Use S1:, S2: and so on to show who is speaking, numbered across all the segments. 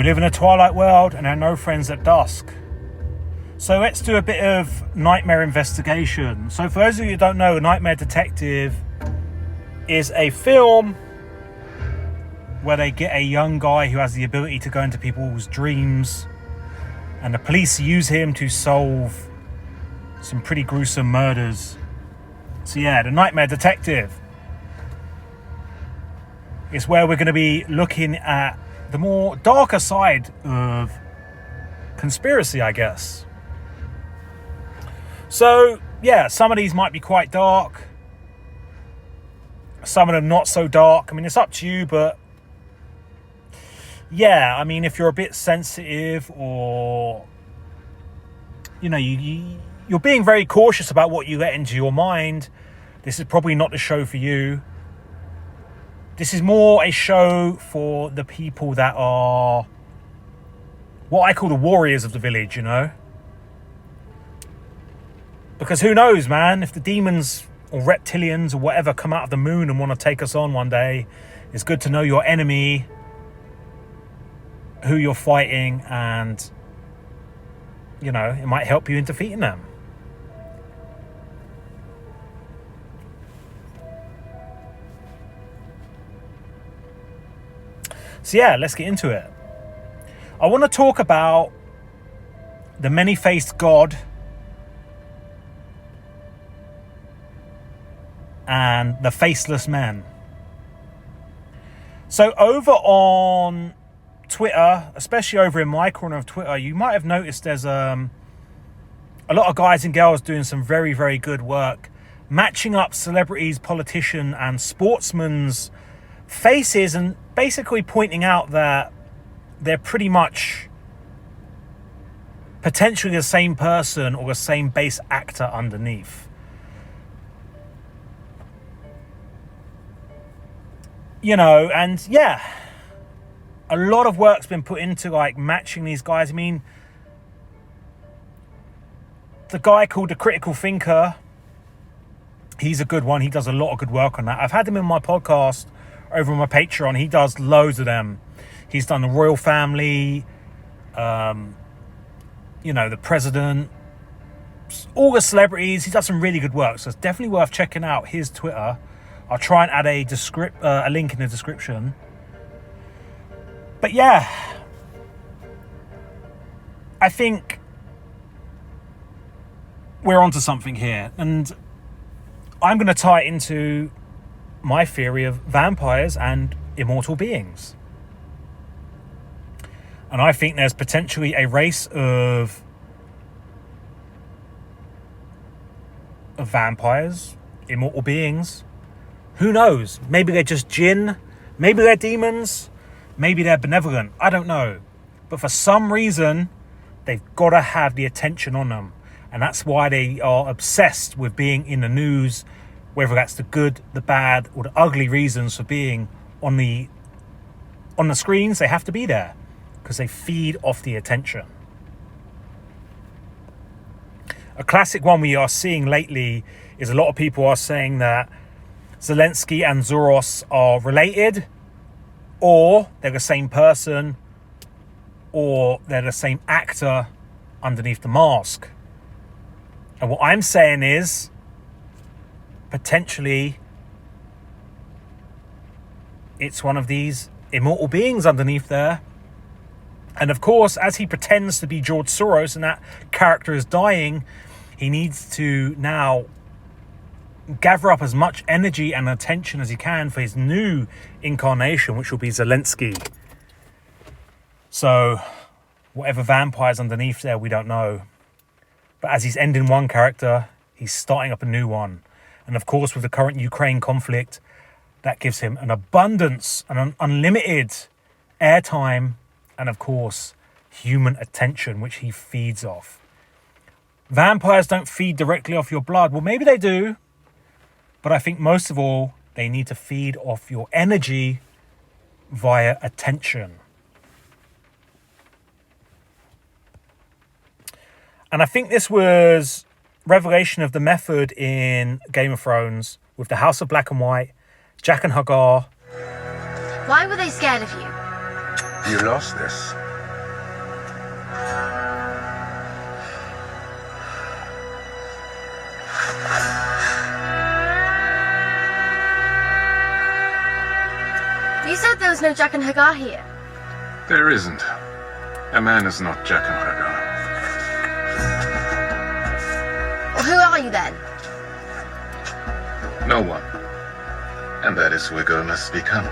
S1: live in a twilight world and have no friends at dusk. So let's do a bit of nightmare investigation. So for those of you who don't know, Nightmare Detective is a film where they get a young guy who has the ability to go into people's dreams, and the police use him to solve some pretty gruesome murders. So yeah, the Nightmare Detective is where we're going to be looking at the more darker side of conspiracy, I guess. So yeah, some of these might be quite dark, some of them not so dark. I mean, it's up to you, but yeah, I mean, if you're a bit sensitive, or you know, you're being very cautious about what you let into your mind, this is probably not the show for you. This is more a show for the people that are what I call the warriors of the village, you know? Because who knows, man, if the demons or reptilians or whatever come out of the moon and want to take us on one day, it's good to know your enemy, who you're fighting, and, you know, it might help you in defeating them. So yeah, let's get into it. I want to talk about the many-faced god and the faceless men. So over on Twitter, especially over in my corner of Twitter, you might have noticed there's a lot of guys and girls doing some very, very good work matching up celebrities, politicians and sportsmen's faces, and basically pointing out that they're pretty much potentially the same person or the same base actor underneath. You know, and yeah, a lot of work's been put into like matching these guys. I mean, the guy called The Critical Thinker, he's a good one. He does a lot of good work on that. I've had him in my podcast over on my Patreon. He does loads of them. He's done the royal family, you know, the president, all the celebrities. He does some really good work, so it's definitely worth checking out his Twitter. I'll try and add a link in the description. But yeah, I think we're onto something here, and I'm going to tie it into my theory of vampires and immortal beings. And I think there's potentially a race of vampires, immortal beings. Who knows? Maybe they're just jinn, maybe they're demons, maybe they're benevolent. I don't know. But for some reason, they've got to have the attention on them. And that's why they are obsessed with being in the news, whether that's the good, the bad, or the ugly reasons for being on the screens. They have to be there because they feed off the attention. A classic one we are seeing lately is a lot of people are saying that Zelensky and Soros are related, or they're the same person, or they're the same actor underneath the mask. And what I'm saying is, potentially, it's one of these immortal beings underneath there. And of course, as he pretends to be George Soros and that character is dying, he needs to now gather up as much energy and attention as he can for his new incarnation, which will be Zelensky. So, whatever vampire's underneath there, we don't know. But as he's ending one character, he's starting up a new one. And of course, with the current Ukraine conflict, that gives him an abundance and an unlimited airtime and, of course, human attention, which he feeds off. Vampires don't feed directly off your blood. Well, maybe they do. But I think most of all, they need to feed off your energy via attention. And I think this was revelation of the method in Game of Thrones with the House of Black and White, Jack and Hagar.
S2: Why were they scared of you?
S3: You lost this.
S2: You said there was no Jack and Hagar here.
S3: There isn't. A man is not Jack and Hagar.
S2: Well, who are you then?
S3: No one. And that is who a girl must become.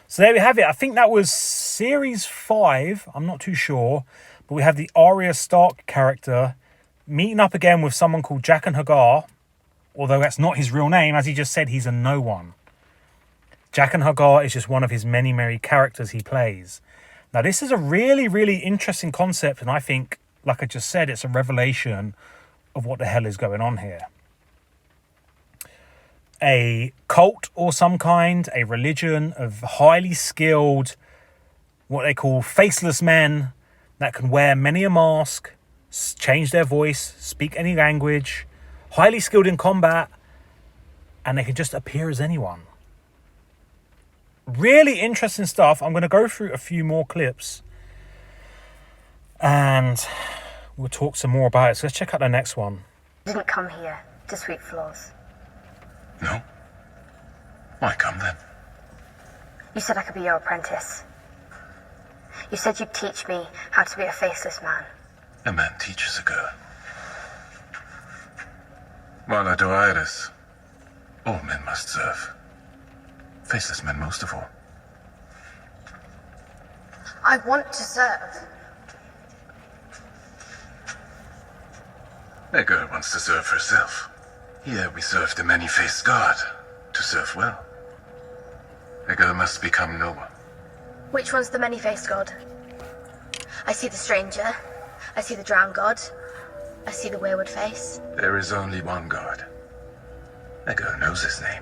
S1: So there we have it. I think that was series 5. I'm not too sure. But we have the Arya Stark character meeting up again with someone called Jack and Hagar. Although that's not his real name. As he just said, he's a no one. Jack and Hagar is just one of his many, many characters he plays. Now, this is a really, really interesting concept. And I think, like I just said, it's a revelation of what the hell is going on here. A cult or some kind, a religion of highly skilled, what they call faceless men that can wear many a mask, change their voice, speak any language, highly skilled in combat, and they can just appear as anyone. Really interesting stuff. I'm going to go through a few more clips and we'll talk some more about it. So let's check out the next one.
S2: Didn't come here to sweep floors.
S3: No? Why come then?
S2: You said I could be your apprentice. You said you'd teach me how to be a faceless man.
S3: A man teaches a girl. Vala Doiris. All men must serve. Faceless men most of all.
S2: I want to serve.
S3: A girl wants to serve herself. Here we serve the many-faced god to serve well. A girl must become no one.
S2: Which one's the many-faced god? I see the stranger. I see the drowned god. I see the wayward face.
S3: There is only one god. A girl knows his name.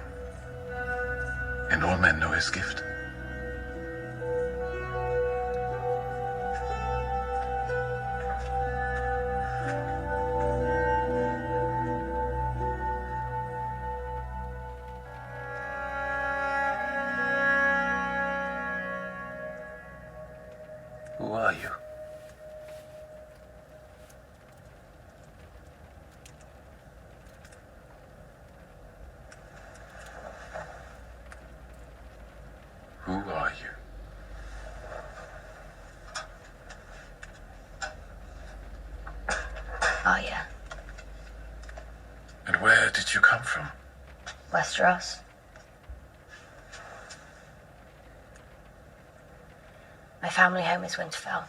S3: And all men know his gift. Who are you? Who are you?
S2: Arya.
S3: And where did you come from?
S2: Westeros. My family home is Winterfell.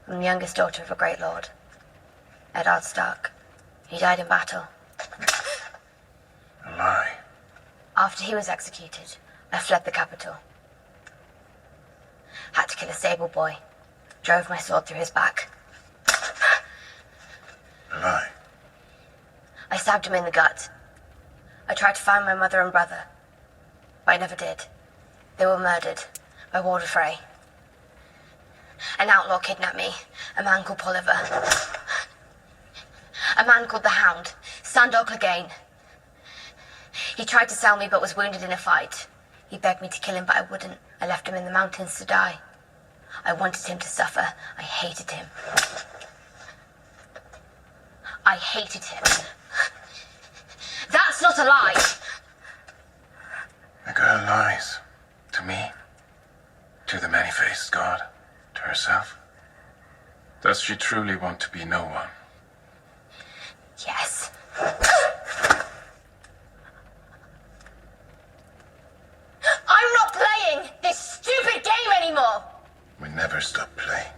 S2: I'm the youngest daughter of a great lord, Eddard Stark. He died in battle.
S3: A lie.
S2: After he was executed, I fled the capital. Had to kill a stable boy. Drove my sword through his back.
S3: A lie.
S2: I stabbed him in the gut. I tried to find my mother and brother, but I never did. They were murdered by Walder Frey. An outlaw kidnapped me, a man called Polliver. A man called the Hound, Sandor Clegane. He tried to sell me but was wounded in a fight. He begged me to kill him, but I wouldn't. I left him in the mountains to die. I wanted him to suffer. I hated him. I hated him. That's not a lie!
S3: A girl lies. To me. To the many-faced god. To herself. Does she truly want to be no one?
S2: Yes. I'm not playing this stupid game anymore!
S3: We never stop playing.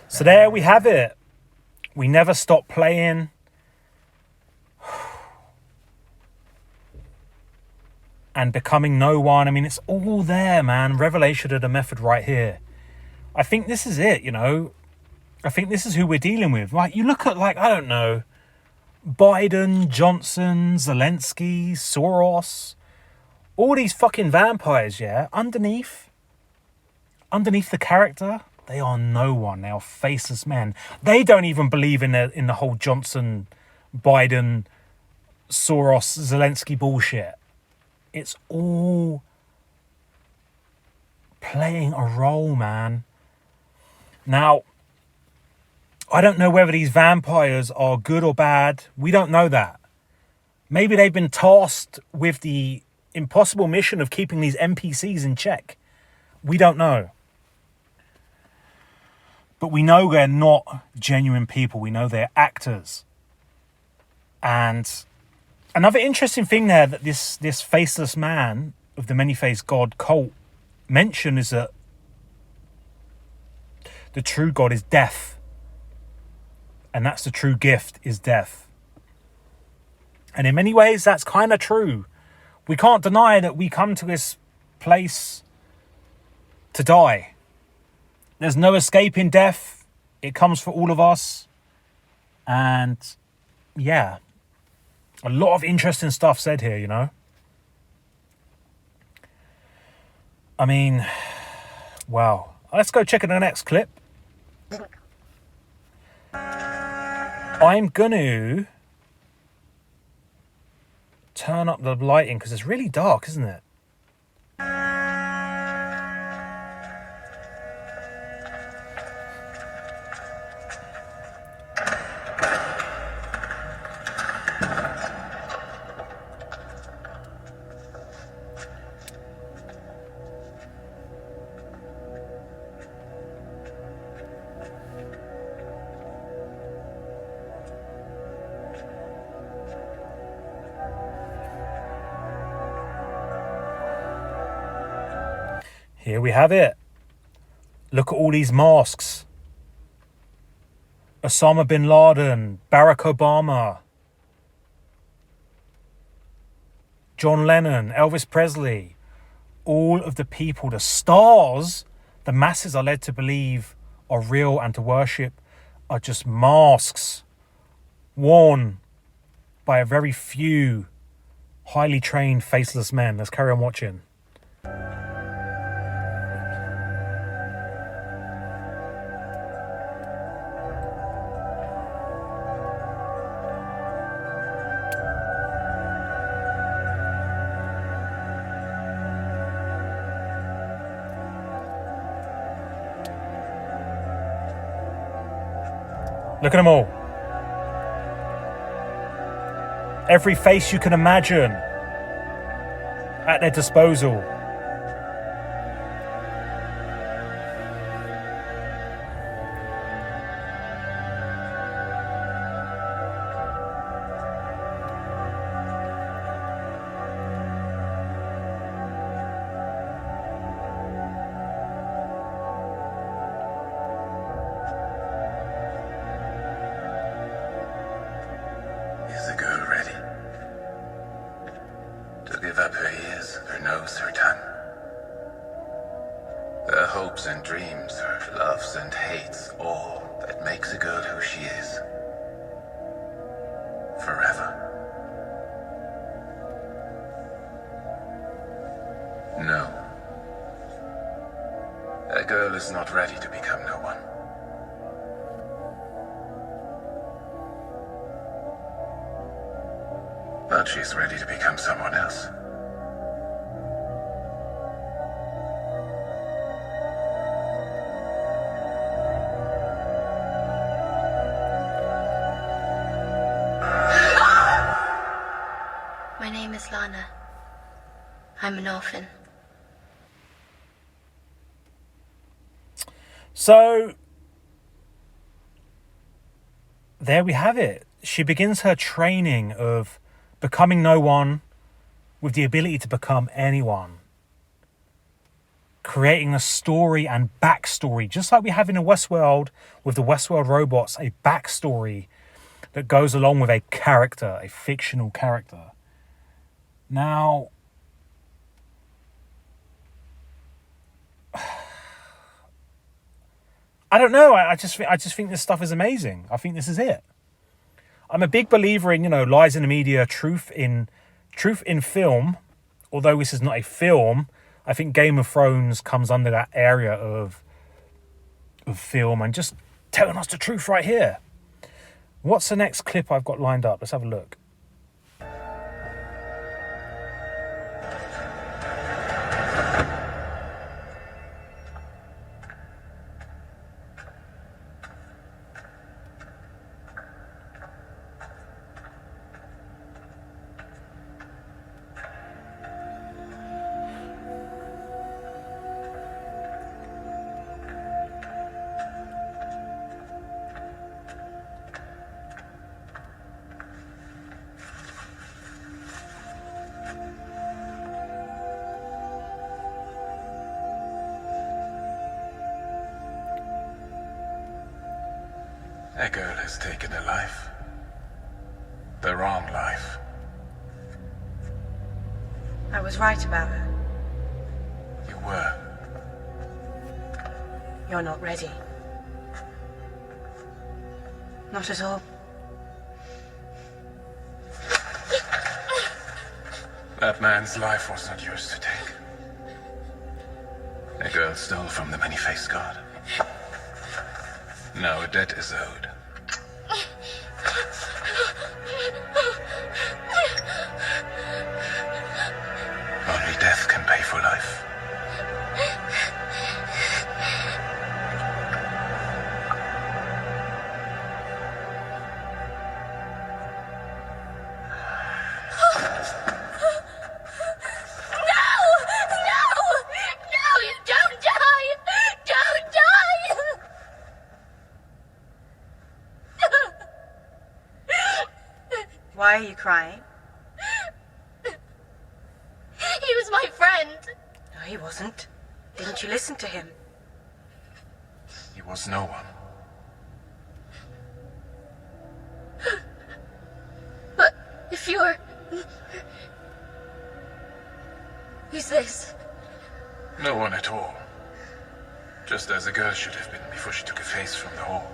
S1: So there we have it. We never stop playing. And becoming no one. I mean, it's all there, man. Revelation of the method right here. I think this is it, you know. I think this is who we're dealing with. Like, you look at, like, I don't know, Biden, Johnson, Zelensky, Soros, all these fucking vampires, yeah? Underneath the character, they are no one. They are faceless men. They don't even believe in the whole Johnson, Biden Soros Zelensky bullshit. It's all playing a role, man. Now, I don't know whether these vampires are good or bad. We don't know that. Maybe they've been tasked with the impossible mission of keeping these NPCs in check. We don't know. But we know they're not genuine people. We know they're actors. And another interesting thing there that this faceless man of the many-faced god cult mentioned is that the true god is death. And that's the true gift, is death. And in many ways, that's kind of true. We can't deny that we come to this place to die. There's no escaping death. It comes for all of us. And yeah, a lot of interesting stuff said here, you know. I mean, wow. Let's go check in the next clip. I'm going to turn up the lighting because it's really dark, isn't it? Here we have it. Look at all these masks. Osama bin Laden, Barack Obama, John Lennon, Elvis Presley. All of the people, the stars, the masses are led to believe are real and to worship are just masks worn by a very few highly trained faceless men. Let's carry on watching. Look at them all. Every face you can imagine at their disposal.
S3: Is the girl ready to give up her ears, her nose, her tongue? Her hopes and dreams, her loves and hates, all that makes a girl who she is. Forever. No. A girl is not ready to become no one. But she's ready to become someone else.
S2: My name is Lana. I'm an orphan.
S1: So, there we have it. She begins her training of becoming no one with the ability to become anyone. Creating a story and backstory, just like we have in the Westworld with the Westworld robots, a backstory that goes along with a character, a fictional character. Now, I don't know. I just think this stuff is amazing. I think this is it. I'm a big believer in, lies in the media, truth in film. Although this is not a film, I think Game of Thrones comes under that area of film and just telling us the truth right here. What's the next clip I've got lined up? Let's have a look.
S3: A girl has taken a life. The wrong life.
S2: I was right about her.
S3: You were.
S2: You're not ready. Not at all.
S3: That man's life was not yours to take. A girl stole from the many-faced god. Now a debt is owed. Only death can pay for life.
S2: Why are you crying?
S4: He was my friend.
S2: No, he wasn't. Didn't you listen to him?
S3: He was no one.
S4: But if you're... Who's this?
S3: No one at all. Just as a girl should have been before she took a face from the hall.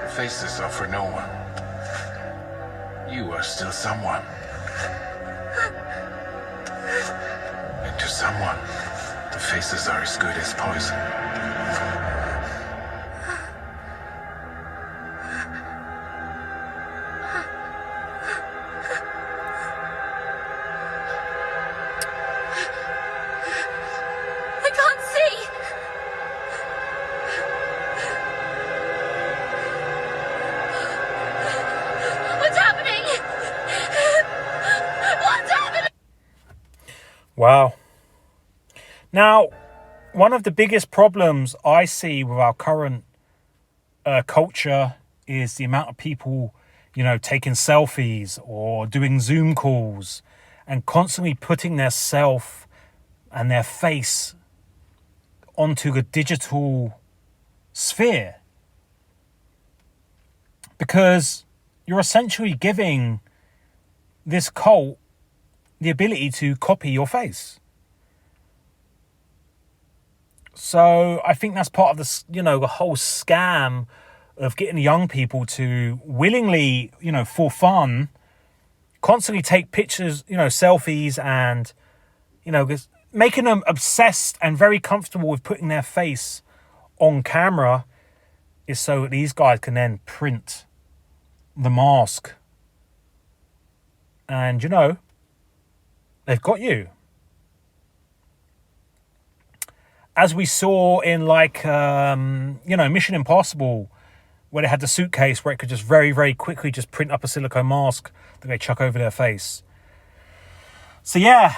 S3: The faces are for no one. You are still someone. And to someone, the faces are as good as poison.
S4: I can't see. What's happening? What's happening?
S1: Wow. Now, one of the biggest problems I see with our current culture is the amount of people, taking selfies or doing Zoom calls and constantly putting their self and their face onto a digital sphere. Because you're essentially giving this cult the ability to copy your face. So I think that's part of the whole scam of getting young people to willingly, for fun, constantly take pictures, selfies, and, just making them obsessed and very comfortable with putting their face on camera is so that these guys can then print the mask. And, they've got you. As we saw in Mission Impossible, where they had the suitcase where it could just very, very quickly just print up a silicone mask that they chuck over their face. So yeah,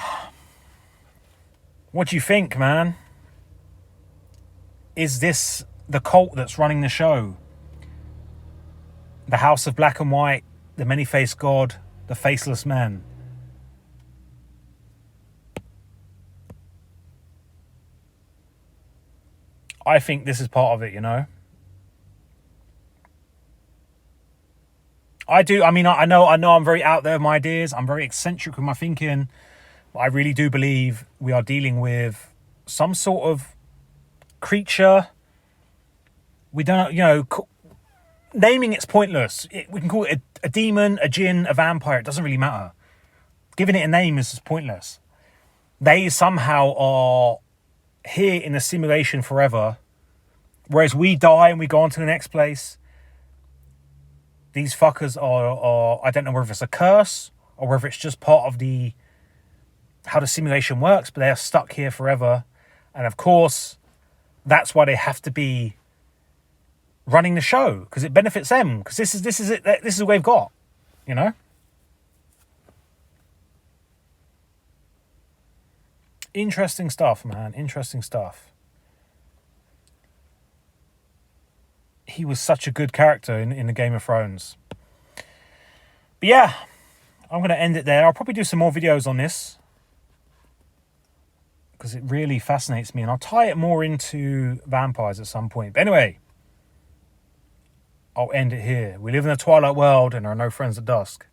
S1: what do you think, man? Is this the cult that's running the show? The House of Black and White, the many-faced god, the Faceless Man? I think this is part of it, I do. I mean, I know I'm very out there with my ideas. I'm very eccentric with my thinking. But I really do believe we are dealing with some sort of creature. We don't, naming it's pointless. We can call it a demon, a jinn, a vampire. It doesn't really matter. Giving it a name is just pointless. They somehow are here in a simulation forever, whereas we die and we go on to the next place. These fuckers are I don't know whether it's a curse or whether it's just part of how the simulation works, but they're stuck here forever. And of course, that's why they have to be running the show, because it benefits them, because this is it. This is what they've got, Interesting stuff, man. Interesting stuff. He was such a good character in the Game of Thrones. But yeah, I'm going to end it there. I'll probably do some more videos on this, because it really fascinates me, and I'll tie it more into vampires at some point. But anyway, I'll end it here. We live in a twilight world and there are no friends at dusk.